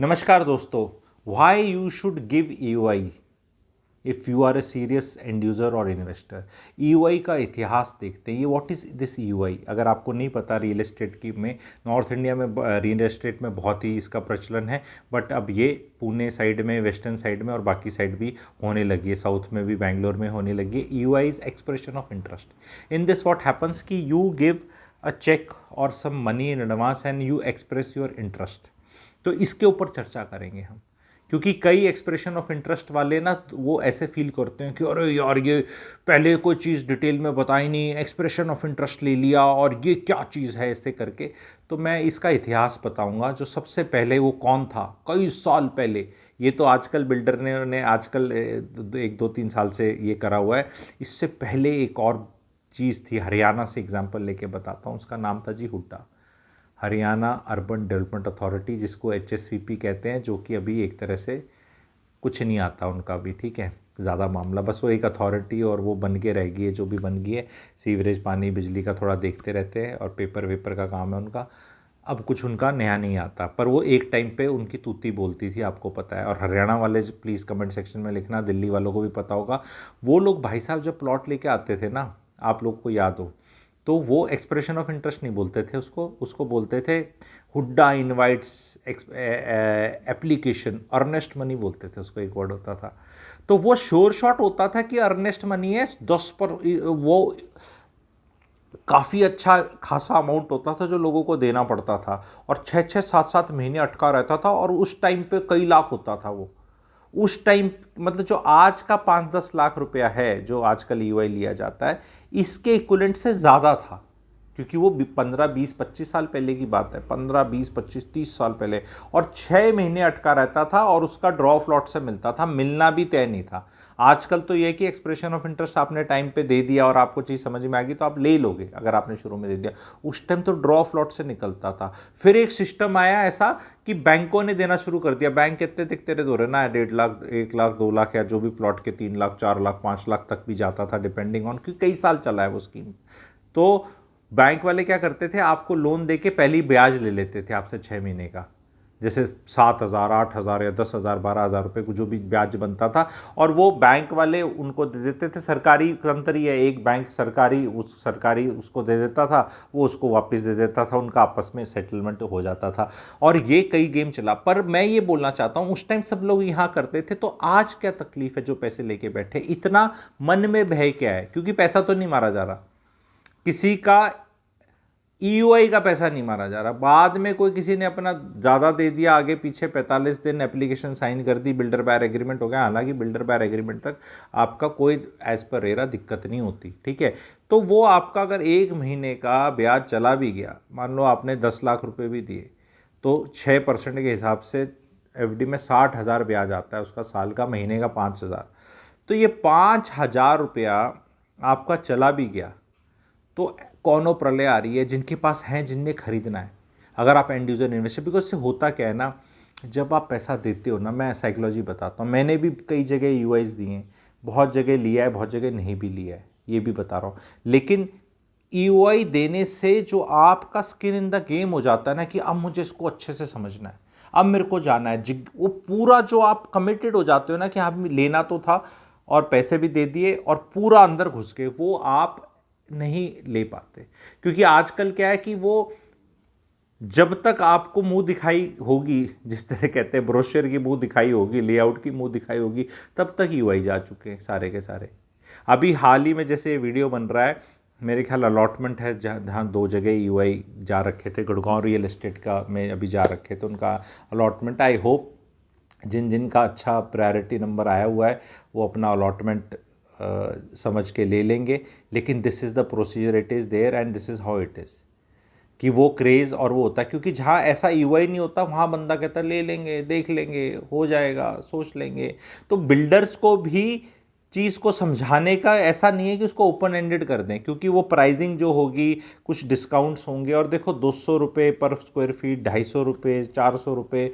नमस्कार दोस्तों, why you should give EOI if you are a serious end user और investor. EOI का इतिहास देखते हैं। ये व्हाट इज़ दिस EOI? अगर आपको नहीं पता, रियल एस्टेट की में नॉर्थ इंडिया में रियल एस्टेट में बहुत ही इसका प्रचलन है, बट अब ये पुणे साइड में, वेस्टर्न साइड में और बाकी साइड भी होने लगी है, साउथ में भी, बैंगलोर में होने लगी है। EOI is expression of interest. In this what happens कि यू गिव अ चेक और some money in advance and you express your interest. तो इसके ऊपर चर्चा करेंगे हम, क्योंकि कई एक्सप्रेशन ऑफ इंटरेस्ट वाले ना वो ऐसे फील करते हैं कि अरे यार, ये पहले कोई चीज़ डिटेल में बताई नहीं, एक्सप्रेशन ऑफ इंटरेस्ट ले लिया और ये क्या चीज़ है ऐसे करके। तो मैं इसका इतिहास बताऊंगा। जो सबसे पहले वो कौन था, कई साल पहले। ये तो आजकल बिल्डर ने आजकल 1-2-3 साल से ये करा हुआ है। इससे पहले एक और चीज़ थी, हरियाणा से एग्जाम्पल लेके बताता हूँ। उसका नाम था जी HUDA, Haryana urban development authority, जिसको HSVP कहते हैं, जो कि अभी एक तरह से कुछ नहीं आता उनका भी, ठीक है, ज़्यादा मामला, बस वो एक अथॉरिटी और वो बन के रह गई है जो भी बन गई है। सीवरेज, पानी, बिजली का थोड़ा देखते रहते हैं और पेपर वेपर का काम है उनका। अब कुछ उनका नया नहीं आता, पर वो एक टाइम पे उनकी तूती बोलती थी, आपको पता है। और हरियाणा वाले प्लीज़ कमेंट सेक्शन में लिखना, दिल्ली वालों को भी पता होगा। वो लोग भाई साहब जब प्लॉट लेके आते थे ना, आप लोग को याद हो, तो वो एक्सप्रेशन ऑफ इंटरेस्ट नहीं बोलते थे उसको उसको बोलते थे Hooda invites application, earnest money बोलते थे उसको, एक वर्ड होता था। तो वो श्योर शॉट होता था कि अर्नेस्ट मनी है 10 पर, वो काफ़ी अच्छा खासा अमाउंट होता था जो लोगों को देना पड़ता था, और 6-6 7-7 महीने अटका रहता था, और उस टाइम पे कई लाख होता था वो। उस टाइम मतलब जो आज का 5-10 लाख रुपया है जो आजकल EOI लिया जाता है, इसके इक्विवेलेंट से ज़्यादा था, क्योंकि वो 15-20-25 साल पहले की बात है, 15-20-25-30 साल पहले। और 6 महीने अटका रहता था और उसका ड्रॉ फ्लॉट से मिलता था, मिलना भी तय नहीं था। आजकल तो ये कि एक्सप्रेशन ऑफ इंटरेस्ट आपने टाइम पे दे दिया और आपको चीज़ समझ में आ गई तो आप ले लोगे, अगर आपने शुरू में दे दिया। उस टाइम तो ड्रॉ फ्लॉट से निकलता था। फिर एक सिस्टम आया ऐसा कि बैंकों ने देना शुरू कर दिया। बैंक कितने दिखते रहे, दो रहे ना, 1.5 लाख, 1 लाख, 2 लाख, या जो भी प्लॉट के 3 लाख, 4 लाख, 5 लाख तक भी जाता था, डिपेंडिंग ऑन, क्योंकि कई साल चला है वो स्कीम। तो बैंक वाले क्या करते थे, आपको लोन देके पहले ही ब्याज ले लेते थे आपसे 6 महीने का, जैसे 7,000, 8,000 या 10,000, 12,000 रुपये को जो भी ब्याज बनता था, और वो बैंक वाले उनको दे देते थे। सरकारी तंत्र ही है, एक बैंक सरकारी उसको दे देता था, वो उसको वापस दे देता था, उनका आपस में सेटलमेंट हो जाता था। और ये कई गेम चला। पर मैं ये बोलना चाहता हूँ, उस टाइम सब लोग यहाँ करते थे, तो आज क्या तकलीफ है जो पैसे लेके बैठे, इतना मन में भय क्या है? क्योंकि पैसा तो नहीं मारा जा रहा किसी का, EOI का पैसा नहीं मारा जा रहा। बाद में कोई किसी ने अपना ज़्यादा दे दिया, आगे पीछे 45 दिन एप्लीकेशन साइन कर दी, बिल्डर बायर एग्रीमेंट हो गया। हालांकि बिल्डर बायर एग्रीमेंट तक आपका कोई एज पर रेरा दिक्कत नहीं होती, ठीक है। तो वो आपका अगर 1 महीने का ब्याज चला भी गया, मान लो आपने 10 लाख रुपये भी दिए, तो 6% के हिसाब से FD में 60,000 ब्याज आता है उसका साल का, महीने का 5,000। तो ये 5,000 रुपया आपका चला भी गया तो कौनो प्रलय आ रही है। जिनके पास हैं, जिनने खरीदना है, अगर आप एंड यूजर इन्वेस्टर, बिकॉज से होता क्या है ना, जब आप पैसा देते हो ना, मैं साइकोलॉजी बताता हूँ, मैंने भी कई जगह EOIs दिए हैं, बहुत जगह लिया है, बहुत जगह नहीं भी लिया है, ये भी बता रहा हूँ। लेकिन EOI देने से जो आपका स्किन इन द गेम हो जाता है ना, कि अब मुझे इसको अच्छे से समझना है, अब मेरे को जाना है, वो पूरा जो आप कमिटेड हो जाते हो ना, कि हाँ लेना तो था, और पैसे भी दे दिए और पूरा अंदर घुस गए, वो आप नहीं ले पाते। क्योंकि आजकल क्या है कि वो जब तक आपको मुंह दिखाई होगी, जिस तरह कहते हैं ब्रोशर की मुंह दिखाई होगी, लेआउट की मुंह दिखाई होगी, तब तक EOI जा चुके हैं सारे के सारे। अभी हाल ही में जैसे ये वीडियो बन रहा है, मेरे ख्याल अलॉटमेंट है, जहाँ 2 जगह EOI जा रखे थे, गुड़गांव रियल एस्टेट का में अभी जा रखे थे, उनका अलॉटमेंट। आई होप जिन जिन का अच्छा प्रायोरिटी नंबर आया हुआ है वो अपना अलॉटमेंट समझ के ले लेंगे। लेकिन this is the procedure, it is there and this is how it is, कि वो क्रेज़ और वो होता है। क्योंकि जहाँ ऐसा EOI नहीं होता, वहाँ बंदा कहता है ले लेंगे, देख लेंगे, हो जाएगा, सोच लेंगे। तो बिल्डर्स को भी चीज़ को समझाने का ऐसा नहीं है कि उसको ओपन एंडेड कर दें, क्योंकि वो प्राइसिंग जो होगी, कुछ डिस्काउंट्स होंगे। और देखो, 200 रुपये पर स्क्वायर फीट, 250 रुपये, 400 रुपये,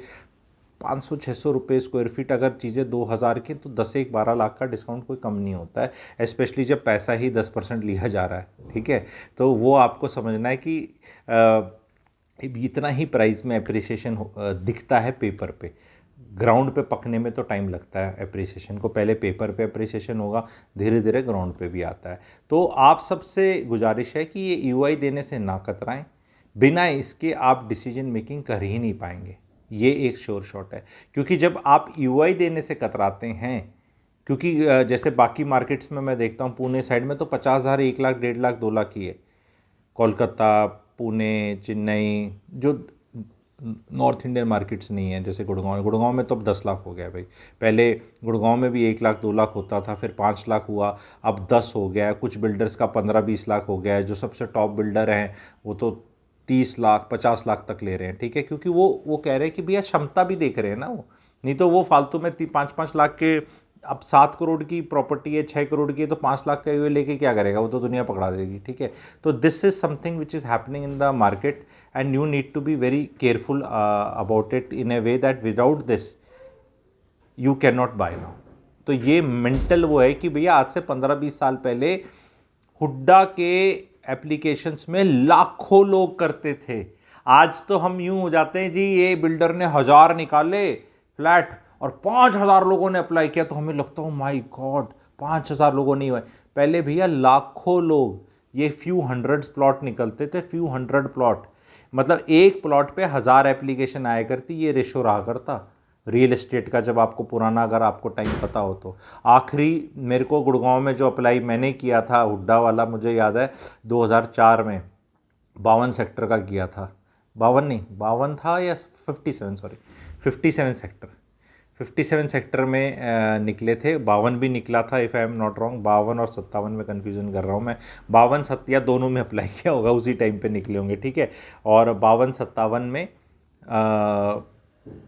500-600 रुपये स्क्वायर फीट अगर चीज़ें 2,000 की, तो 10-12 लाख का डिस्काउंट कोई कम नहीं होता है, स्पेशली जब पैसा ही 10% लिया जा रहा है, ठीक है। तो वो आपको समझना है कि अब इतना ही प्राइस में अप्रिसिएशन दिखता है पेपर पे। ग्राउंड पे पकने में तो टाइम लगता है अप्रिसिएशन को, पहले पेपर पे अप्रिसिएशन होगा, धीरे धीरे ग्राउंड पे भी आता है। तो आप सबसे गुजारिश है कि ये ईओआई देने से ना कतराएं, बिना इसके आप डिसीजन मेकिंग कर ही नहीं पाएंगे, ये एक श्योर शॉट है। क्योंकि जब आप ईओआई देने से कतराते हैं, क्योंकि जैसे बाकी मार्केट्स में मैं देखता हूँ, पुणे साइड में तो 50,000, 1 लाख, 1.5 लाख, 2 लाख ही है। कोलकाता, पुणे, चेन्नई, जो नॉर्थ इंडियन मार्केट्स नहीं है, जैसे गुड़गांव में तो अब 10 लाख हो गया भाई। पहले गुड़गांव में भी 1 लाख, 2 लाख होता था, फिर 5 लाख हुआ, अब 10 हो गया। कुछ बिल्डर्स का 15-20 लाख हो गया है। जो सबसे टॉप बिल्डर हैं वो तो 30 लाख, 50 लाख तक ले रहे हैं, ठीक है, क्योंकि वो कह रहे हैं कि भैया क्षमता भी देख रहे हैं ना वो, नहीं तो वो फालतू में 5-5 लाख के, अब 7 करोड़ की प्रॉपर्टी है, 6 करोड़ की है, तो 5 लाख का ये लेके क्या करेगा, वो तो दुनिया पकड़ा देगी, ठीक है। तो this is something which is happening in the market and you need to be very careful about it in a way that without this you can not buy now. तो ये मेंटल वो है कि भैया आज से 15-20 साल पहले हुड्डा के एप्लीकेशंस में लाखों लोग करते थे। आज तो हम यूं हो जाते हैं जी, ये बिल्डर ने 1000 निकाले फ्लैट और 5000 लोगों ने अप्लाई किया, तो हमें लगता है माय गॉड 5000 लोगों नहीं हुए। पहले भैया लाखों लोग, ये फ्यू हंड्रेड्स प्लॉट निकलते थे, फ्यू हंड्रेड प्लॉट, मतलब एक प्लॉट पे 1000 एप्लीकेशन आया करती, ये रेशो रहा करता रियल एस्टेट का। जब आपको पुराना, अगर आपको टाइम पता हो तो, आखिरी मेरे को गुड़गांव में जो अप्लाई मैंने किया था हुड्डा वाला, मुझे याद है 2004 में 52 सेक्टर का किया था। 52 नहीं, 52 था या 57, सॉरी 57 सेक्टर, 57 सेक्टर में निकले थे। 52 भी निकला था, if I am not wrong. 52 और 57 में कन्फ्यूज़न कर रहा हूँ मैं। 52 सत्या दोनों में अप्लाई किया होगा, उसी टाइम पे निकले होंगे, ठीक है। और 52-57 में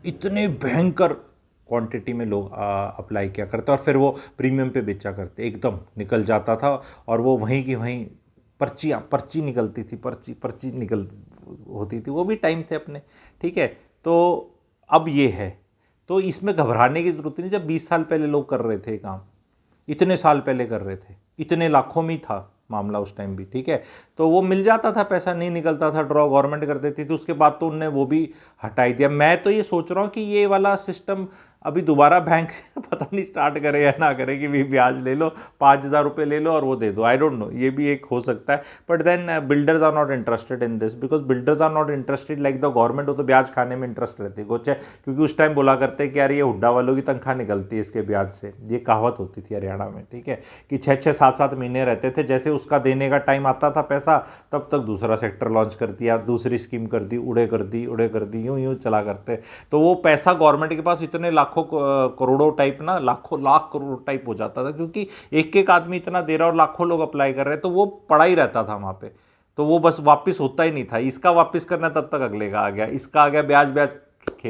इतने भयंकर क्वांटिटी में लोग अप्लाई किया करते, और फिर वो प्रीमियम पे बेचा करते, एकदम निकल जाता था। और वो वहीं की वहीं पर्ची निकलती थी, पर्ची निकल होती थी, वो भी टाइम थे अपने, ठीक है। तो अब ये है, तो इसमें घबराने की ज़रूरत नहीं। जब 20 साल पहले लोग कर रहे थे काम, इतने साल पहले कर रहे थे, इतने लाखों में था मामला उस टाइम भी, ठीक है। तो वो मिल जाता था, पैसा नहीं निकलता था, ड्रॉ गवर्नमेंट कर देती थी। उसके बाद तो उनने वो भी हटाई दिया। मैं तो ये सोच रहा हूँ कि ये वाला सिस्टम अभी दोबारा बैंक पता नहीं स्टार्ट करे या ना करे कि भी ब्याज ले लो, 5000 रुपये ले लो और वो दे दो, आई डोंट नो, ये भी एक हो सकता है। But then builders are not interested in this, because builders are not interested like the government. वो तो ब्याज खाने में इंटरेस्ट रहती है गोचे, क्योंकि उस टाइम बोला करते हैं कि यार ये हुड्डा वालों की तनख्वाह निकलती है इसके ब्याज से, ये कहावत होती थी हरियाणा में, ठीक है, कि 6-6, 7-7 महीने रहते थे। जैसे उसका देने का टाइम आता था पैसा, तब तक दूसरा सेक्टर लॉन्च कर दिया, दूसरी स्कीम कर दी, उड़े कर दी, यूं यूं चला करते। तो वो पैसा गवर्नमेंट के पास इतने लाखों करोड़ों टाइप ना, लाखों लाख करोड़ टाइप हो जाता था, क्योंकि एक एक आदमी इतना दे रहा और लाखों लोग अप्लाई कर रहे हैं, तो वो पड़ा ही रहता था वहाँ पे। तो वो बस वापस होता ही नहीं था। इसका वापस करना तब तक अगले का आ गया, इसका आ गया, ब्याज ब्याज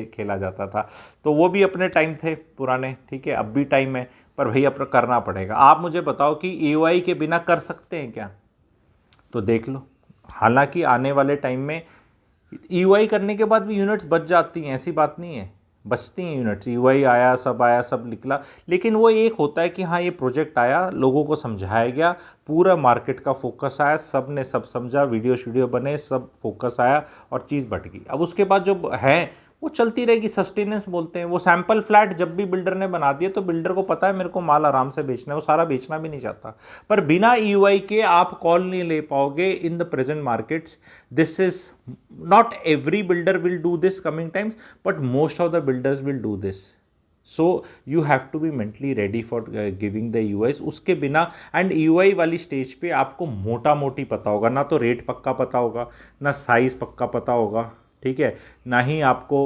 खेला जाता था। तो वो भी अपने टाइम थे पुराने, ठीक है, अब भी टाइम है, पर भाई अब करना पड़ेगा। आप मुझे बताओ कि ईओआई के बिना कर सकते हैं क्या? तो देख लो, हालांकि आने वाले टाइम में ईओआई करने के बाद भी यूनिट्स बच जाती हैं, ऐसी बात नहीं है, बचती हैं यूनिट्स। ईओआई आया, सब निकला, लेकिन वो एक होता है कि हाँ ये प्रोजेक्ट आया, लोगों को समझाया गया, पूरा मार्केट का फोकस आया, सब ने सब समझा, वीडियो बने, सब फोकस आया और चीज़ बढ़ गई। अब उसके बाद जो है वो चलती रहेगी, सस्टेनेंस बोलते हैं। वो सैंपल फ्लैट जब भी बिल्डर ने बना दिया, तो बिल्डर को पता है मेरे को माल आराम से बेचना है, वो सारा बेचना भी नहीं चाहता। पर बिना ईओआई के आप कॉल नहीं ले पाओगे in the present markets. This is not every builder will do this coming times, but most of the builders will do this. So you have to be mentally ready for giving the UIs. उसके बिना, and UI वाली stage पे आपको मोटा मोटी पता होगा, ना तो रेट पक्का पता होगा, ना साइज़ पक्का पता होगा, ठीक है, ना ही आपको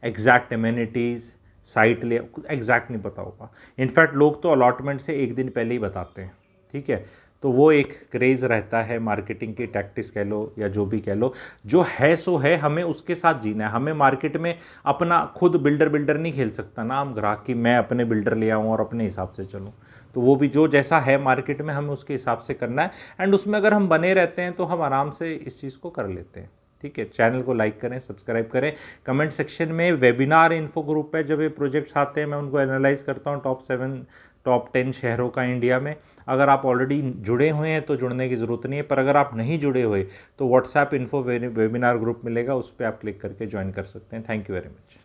एग्जैक्ट एमेनिटीज़, साइट ले एग्जैक्ट नहीं पता होगा। इनफैक्ट लोग तो अलॉटमेंट से एक दिन पहले ही बताते हैं, ठीक है। तो वो एक क्रेज़ रहता है, मार्केटिंग की टैक्टिक्स कह लो या जो भी कह लो, जो है सो है, हमें उसके साथ जीना है। हमें मार्केट में अपना खुद बिल्डर नहीं खेल सकता ना हम ग्राहक, की मैं अपने बिल्डर ले आऊँ और अपने हिसाब से चलूँ। तो वो भी जो जैसा है मार्केट में, हमें उसके हिसाब से करना है, एंड उसमें अगर हम बने रहते हैं तो हम आराम से इस चीज़ को कर लेते हैं, ठीक है। चैनल को लाइक करें, सब्सक्राइब करें। कमेंट सेक्शन में वेबिनार इन्फो ग्रुप है, जब ये प्रोजेक्ट्स आते हैं मैं उनको एनालाइज करता हूँ, टॉप 7 टॉप 10 शहरों का इंडिया में। अगर आप ऑलरेडी जुड़े हुए हैं तो जुड़ने की ज़रूरत नहीं है, पर अगर आप नहीं जुड़े हुए तो व्हाट्सएप इन्फो वेबिनार ग्रुप मिलेगा, उस पर आप क्लिक करके ज्वाइन कर सकते हैं। Thank you very much.